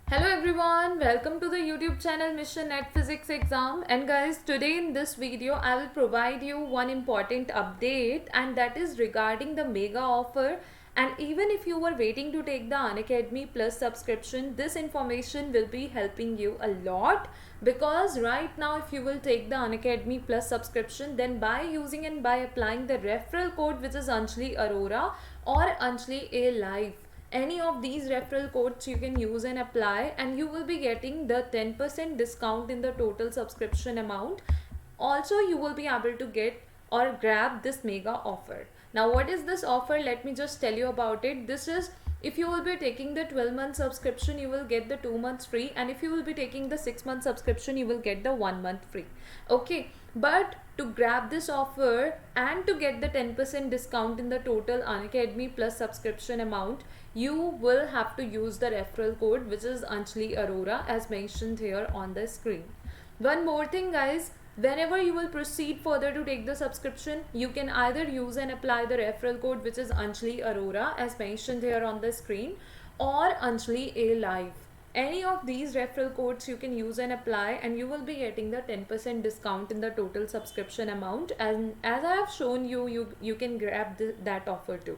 Hello everyone, welcome to the YouTube channel Mission Net Physics Exam. And guys, today in this video I will provide you one important update, and that is regarding the mega offer. And even if you were waiting to take the Unacademy Plus subscription, this information will be helping you a lot, because right now if you will take the Unacademy Plus subscription, then by using and by applying the referral code, which is Anjali Arora or Anjali A Live, any of these referral codes you can use and apply, and you will be getting the 10% discount in the total subscription amount. Also, you will be able to get or grab this mega offer. Now, what is this offer? Let me just tell you about it. This is, if you will be taking the 12-month subscription, you will get the 2 months free, and if you will be taking the 6-month subscription, you will get the 1 month free. Okay, but to grab this offer and to get the 10% discount in the total Unacademy Plus subscription amount, you will have to use the referral code, which is Anjali Arora, as mentioned here on the screen. One more thing, guys, whenever you will proceed further to take the subscription, you can either use and apply the referral code, which is Anjali Arora, as mentioned here on the screen, or Anjali A Live. Any of these referral codes you can use and apply, and you will be getting the 10% discount in the total subscription amount. And as I have shown you, you can grab that offer too.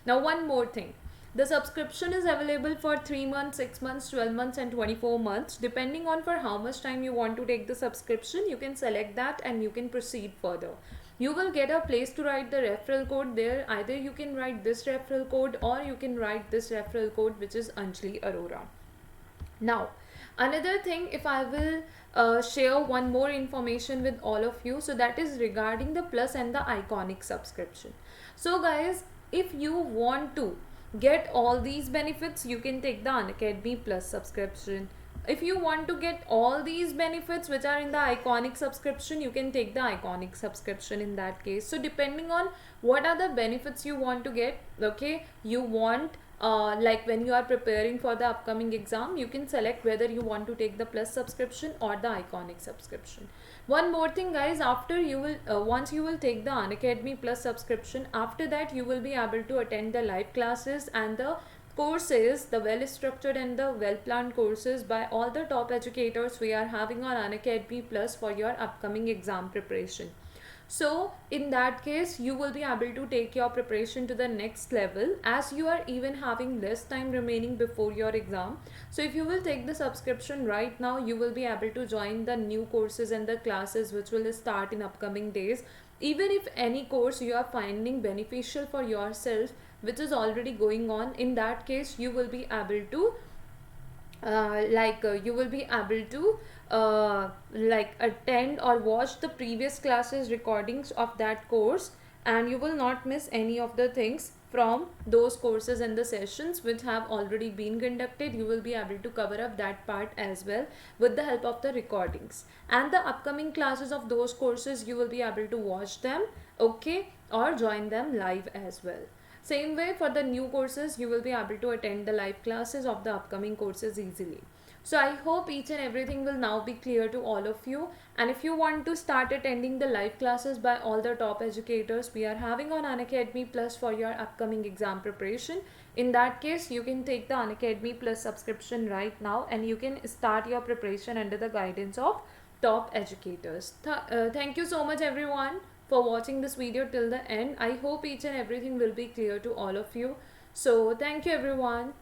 Now, one more thing. The subscription is available for 3 months, 6 months, 12 months and 24 months. Depending on for how much time you want to take the subscription, you can select that and you can proceed further. You will get a place to write the referral code there. Either you can write this referral code or you can write this referral code, which is Anjali Arora. Now, another thing, if I will share one more information with all of you, so that is regarding the Plus and the Iconic subscription. So guys, if you want to get all these benefits, you can take the Unacademy Plus subscription. If you want to get all these benefits which are in the Iconic subscription, you can take the Iconic subscription in that case. So depending on what are the benefits you want to get, okay, you want like when you are preparing for the upcoming exam, you can select whether you want to take the Plus subscription or the Iconic subscription. One more thing, guys, after you will once you will take the Unacademy Plus subscription, after that you will be able to attend the live classes and the courses, the well structured and the well planned courses by all the top educators we are having on Unacademy Plus for your upcoming exam preparation. So in that case, you will be able to take your preparation to the next level, as you are even having less time remaining before your exam. So if you will take the subscription right now, you will be able to join the new courses and the classes which will start in upcoming days. Even if any course you are finding beneficial for yourself, which is already going on, in that case you will be able to you will be able to attend or watch the previous classes recordings of that course, and you will not miss any of the things from those courses and the sessions which have already been conducted. You will be able to cover up that part as well with the help of the recordings, and the upcoming classes of those courses you will be able to watch them, okay, or join them live as well. Same way for the new courses, you will be able to attend the live classes of the upcoming courses easily. So I hope each and everything will now be clear to all of you. And if you want to start attending the live classes by all the top educators we are having on Unacademy Plus for your upcoming exam preparation, in that case you can take the Unacademy Plus subscription right now and you can start your preparation under the guidance of top educators. Thank you so much everyone for watching this video till the end. I hope each and everything will be clear to all of you. So thank you everyone.